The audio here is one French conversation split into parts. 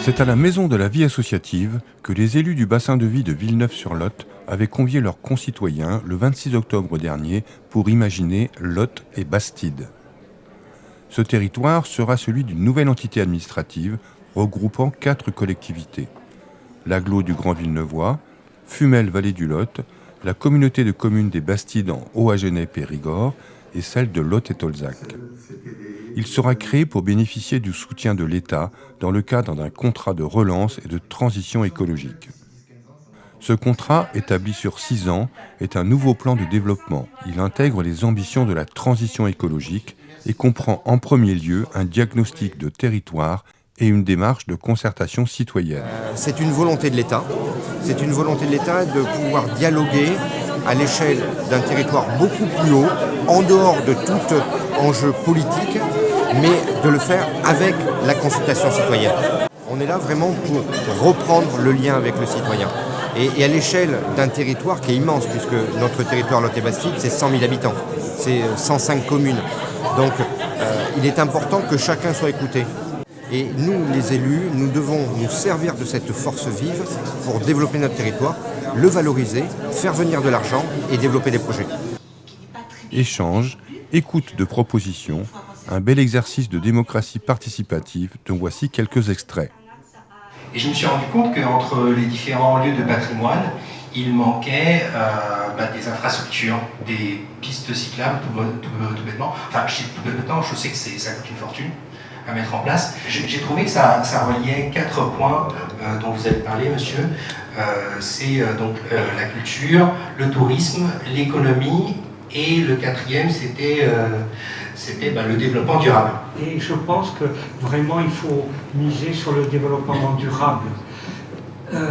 C'est à la Maison de la vie associative que les élus du bassin de vie de Villeneuve-sur-Lot avaient convié leurs concitoyens le 26 octobre dernier pour imaginer Lot et Bastide. Ce territoire sera celui d'une nouvelle entité administrative regroupant 4 collectivités. L'agglo du Grand Villeneuvois, Fumel Vallée du Lot, la communauté de communes des Bastides en Haut-Agenais-Périgord et celle de Lot et Tolzac. Il sera créé pour bénéficier du soutien de l'État dans le cadre d'un contrat de relance et de transition écologique. Ce contrat, établi sur 6 ans, est un nouveau plan de développement. Il intègre les ambitions de la transition écologique et comprend en premier lieu un diagnostic de territoire et une démarche de concertation citoyenne. C'est une volonté de l'État. C'est une volonté de l'État de pouvoir dialoguer à l'échelle d'un territoire beaucoup plus haut, en dehors de tout enjeu politique, mais de le faire avec la consultation citoyenne. On est là vraiment pour reprendre le lien avec le citoyen. Et à l'échelle d'un territoire qui est immense, puisque notre territoire Lot et Bastide, c'est 100 000 habitants, c'est 105 communes. Donc il est important que chacun soit écouté. Et nous, les élus, nous devons nous servir de cette force vive pour développer notre territoire, le valoriser, faire venir de l'argent et développer des projets. Échange, écoute de propositions, un bel exercice de démocratie participative dont voici quelques extraits. Et je me suis rendu compte qu'entre les différents lieux de patrimoine, il manquait des infrastructures, des pistes cyclables tout bêtement. Enfin, je dis tout bêtement, je sais que ça coûte une fortune à mettre en place. J'ai trouvé que ça reliait 4 points dont vous avez parlé, monsieur. C'est donc la culture, le tourisme, l'économie, et le 4e, c'était le développement durable. Et je pense que vraiment il faut miser sur le développement durable.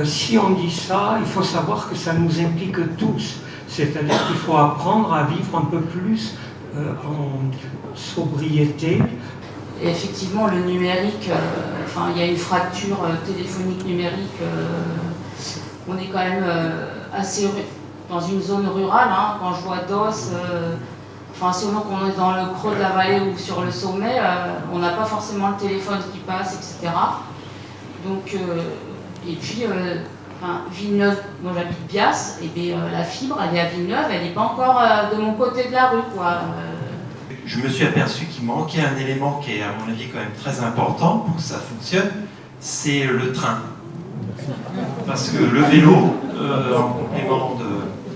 Si on dit ça, il faut savoir que ça nous implique tous. C'est-à-dire qu'il faut apprendre à vivre un peu plus en sobriété. Et effectivement, le numérique, il y a une fracture téléphonique numérique. On est quand même assez dans une zone rurale. Quand je vois DOS, selon qu'on est dans le creux de la vallée ou sur le sommet, on n'a pas forcément le téléphone qui passe, etc. Donc, et puis, Villeneuve, moi j'habite Bias, et bien, la fibre, elle est à Villeneuve, elle n'est pas encore de mon côté de la rue, quoi. Je me suis aperçu qu'il manquait un élément qui est, à mon avis, quand même très important pour que ça fonctionne, c'est le train. Parce que le vélo, en complément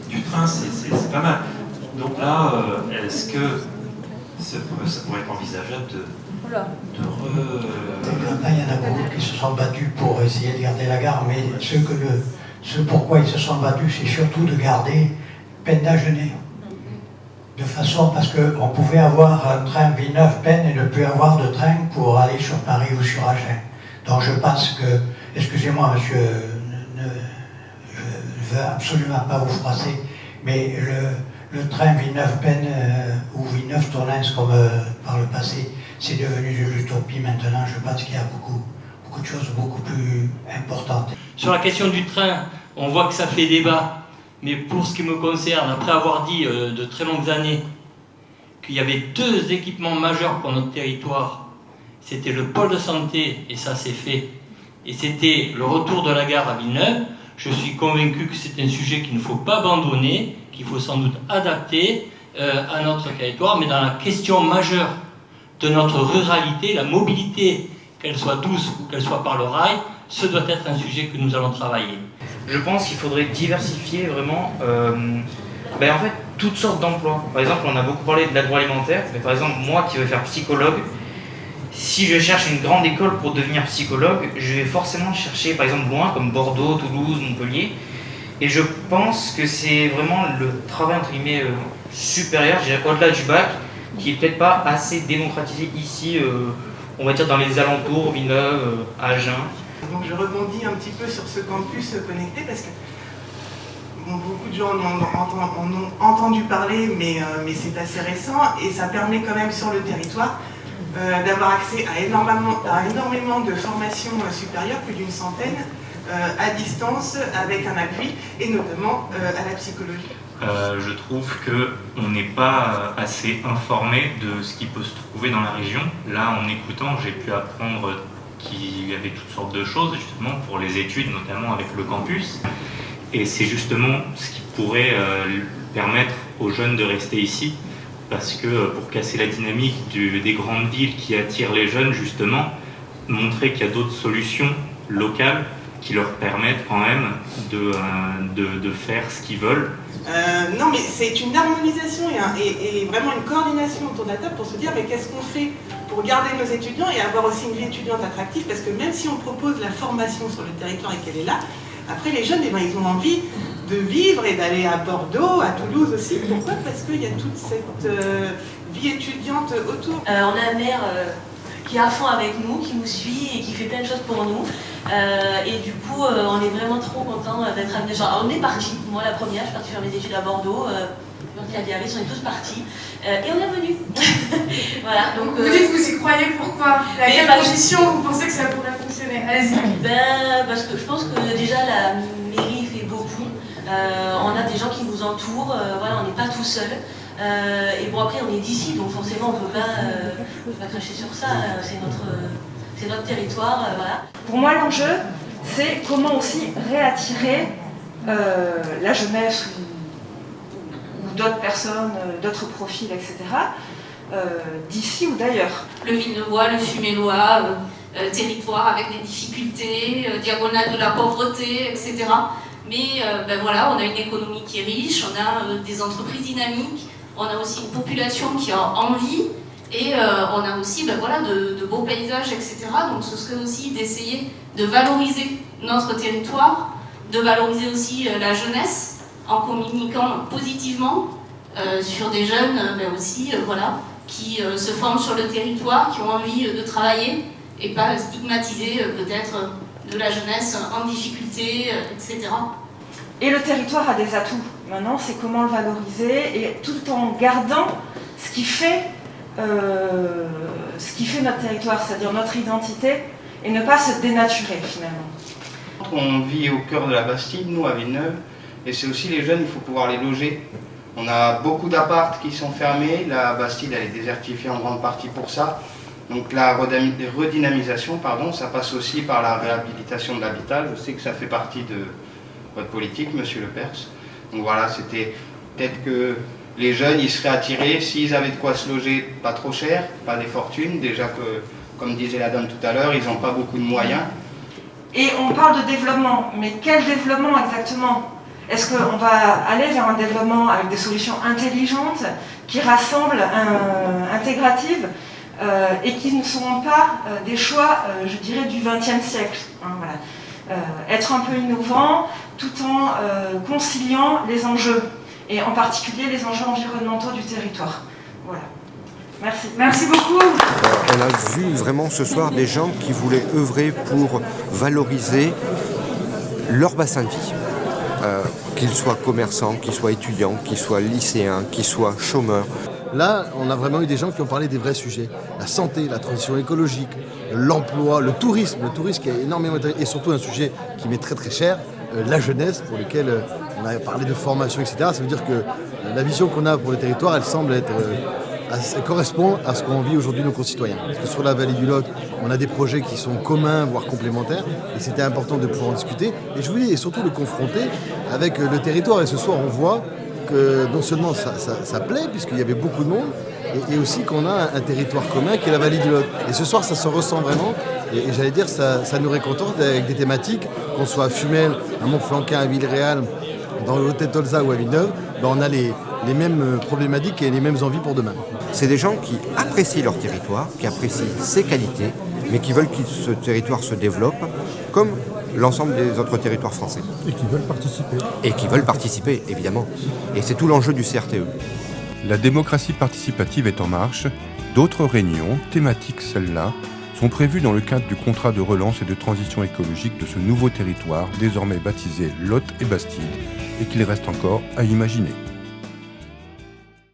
du train, c'est pas mal. Donc là, est-ce que ça pourrait être envisageable de il y en a beaucoup qui se sont battus pour essayer de garder la gare, mais ce pourquoi ils se sont battus, c'est surtout de garder Pennes-d'Agenais. De façon, parce qu'on pouvait avoir un train Villeneuve-Pennes et ne plus avoir de train pour aller sur Paris ou sur Agen. Donc je pense que, excusez-moi monsieur, je ne veux absolument pas vous froisser, mais le train Villeneuve-Pennes ou Villeneuve-Tournens comme par le passé, c'est devenu de l'utopie maintenant. Je pense qu'il y a beaucoup de choses beaucoup plus importantes. Sur la question du train, on voit que ça fait débat. Mais pour ce qui me concerne, après avoir dit de très longues années qu'il y avait 2 équipements majeurs pour notre territoire, c'était le pôle de santé, et ça c'est fait, et c'était le retour de la gare à Villeneuve, je suis convaincu que c'est un sujet qu'il ne faut pas abandonner, qu'il faut sans doute adapter à notre territoire, mais dans la question majeure de notre ruralité, la mobilité, qu'elle soit douce ou qu'elle soit par le rail, ce doit être un sujet que nous allons travailler. Je pense qu'il faudrait diversifier vraiment en fait, toutes sortes d'emplois. Par exemple, on a beaucoup parlé de l'agroalimentaire, mais par exemple, moi qui veux faire psychologue, si je cherche une grande école pour devenir psychologue, je vais forcément chercher par exemple loin, comme Bordeaux, Toulouse, Montpellier. Et je pense que c'est vraiment le travail entre guillemets supérieur, je dirais au-delà du bac, qui est peut-être pas assez démocratisé ici, on va dire dans les alentours, Villeneuve, Agen. Donc je rebondis un petit peu sur ce campus connecté parce que beaucoup de gens en ont entendu parler, mais c'est assez récent et ça permet quand même sur le territoire d'avoir accès à énormément de formations supérieures, plus d'une centaine, à distance, avec un appui, et notamment à la psychologie. Je trouve qu'on n'est pas assez informé de ce qui peut se trouver dans la région. Là, en écoutant, j'ai pu apprendre qu'il y avait toutes sortes de choses justement pour les études, notamment avec le campus. Et c'est justement ce qui pourrait permettre aux jeunes de rester ici, parce que pour casser la dynamique des grandes villes qui attirent les jeunes, justement, montrer qu'il y a d'autres solutions locales qui leur permettent quand même de faire ce qu'ils veulent. Non, mais c'est une harmonisation et vraiment une coordination autour de la table pour se dire mais qu'est-ce qu'on fait pour garder nos étudiants et avoir aussi une vie étudiante attractive, parce que même si on propose la formation sur le territoire et qu'elle est là, après les jeunes, ils ont envie de vivre et d'aller à Bordeaux, à Toulouse aussi. Pourquoi? Parce qu'il y a toute cette vie étudiante autour. On a un maire qui est à fond avec nous, qui nous suit et qui fait plein de choses pour nous. Et du coup, on est vraiment trop contents d'être amenés. On est partis, moi la première, je suis partie faire mes études à Bordeaux. On est tous partis. Et on est revenus. Voilà, donc, vous dites que vous y croyez, pourquoi? À quelle condition vous pensez que ça pourrait fonctionner? Allez-y. Parce que je pense que déjà la mairie fait beaucoup. On a des gens qui nous entourent, voilà, on n'est pas tout seul. Et bon, après on est d'ici, donc forcément on ne peut pas cracher sur ça, c'est notre territoire, voilà. Pour moi l'enjeu, c'est comment aussi réattirer la jeunesse ou d'autres personnes, d'autres profils, etc., d'ici ou d'ailleurs. Le Villevoix, le Fumélois, territoire avec des difficultés, diagonale de la pauvreté, etc. Mais voilà, on a une économie qui est riche, on a des entreprises dynamiques, on a aussi une population qui a envie, et on a aussi voilà, de beaux paysages, etc. Donc ce serait aussi d'essayer de valoriser notre territoire, de valoriser aussi la jeunesse en communiquant positivement sur des jeunes aussi voilà, qui se forment sur le territoire, qui ont envie de travailler, et pas stigmatiser peut-être de la jeunesse en difficulté, etc. Et le territoire a des atouts. Maintenant, c'est comment le valoriser, et tout en gardant ce qui fait notre territoire, c'est-à-dire notre identité, et ne pas se dénaturer finalement. On vit au cœur de la Bastide, nous, à Villeneuve, et c'est aussi les jeunes, il faut pouvoir les loger. On a beaucoup d'apparts qui sont fermés, la Bastide elle est désertifiée en grande partie pour ça. Donc la redynamisation, ça passe aussi par la réhabilitation de l'habitat. Je sais que ça fait partie de votre politique, Monsieur Le Pers. Donc voilà, c'était peut-être que les jeunes, ils seraient attirés s'ils avaient de quoi se loger, pas trop cher, pas des fortunes. Déjà que, comme disait la dame tout à l'heure, ils n'ont pas beaucoup de moyens. Et on parle de développement, mais quel développement exactement? Est-ce qu'on va aller vers un développement avec des solutions intelligentes, qui rassemblent, intégratives, et qui ne seront pas des choix, je dirais, du XXe siècle. Voilà. Être un peu innovant, tout en conciliant les enjeux, et en particulier les enjeux environnementaux du territoire. Voilà. Merci. Merci beaucoup. On a vu vraiment ce soir des gens qui voulaient œuvrer pour valoriser leur bassin de vie. Qu'ils soient commerçants, qu'ils soient étudiants, qu'ils soient lycéens, qu'ils soient chômeurs. Là, on a vraiment eu des gens qui ont parlé des vrais sujets. La santé, la transition écologique, l'emploi, le tourisme qui a énormément d'intérêt, et surtout un sujet qui m'est très très cher, la jeunesse, pour lequel on a parlé de formation, etc. Ça veut dire que la vision qu'on a pour le territoire, elle semble être... elle correspond à ce qu'ont vit aujourd'hui nos concitoyens. Parce que sur la vallée du Lot, on a des projets qui sont communs, voire complémentaires, et c'était important de pouvoir en discuter. Et je voulais surtout le confronter avec le territoire. Et ce soir, on voit que non seulement ça plaît, puisqu'il y avait beaucoup de monde, et aussi qu'on a un territoire commun qui est la vallée du Lot. Et ce soir, ça se ressent vraiment, et j'allais dire, ça nous récontente avec des thématiques, qu'on soit à Fumel, à Montflanquin, à Villeréal, dans le Haut-Tolza ou à Villeneuve, on a les mêmes problématiques et les mêmes envies pour demain. C'est des gens qui apprécient leur territoire, qui apprécient ses qualités, mais qui veulent que ce territoire se développe comme l'ensemble des autres territoires français. Et qui veulent participer. Et qui veulent participer, évidemment. Et c'est tout l'enjeu du CRTE. La démocratie participative est en marche. D'autres réunions, thématiques celles-là, sont prévues dans le cadre du contrat de relance et de transition écologique de ce nouveau territoire, désormais baptisé Lot et Bastide, et qu'il reste encore à imaginer.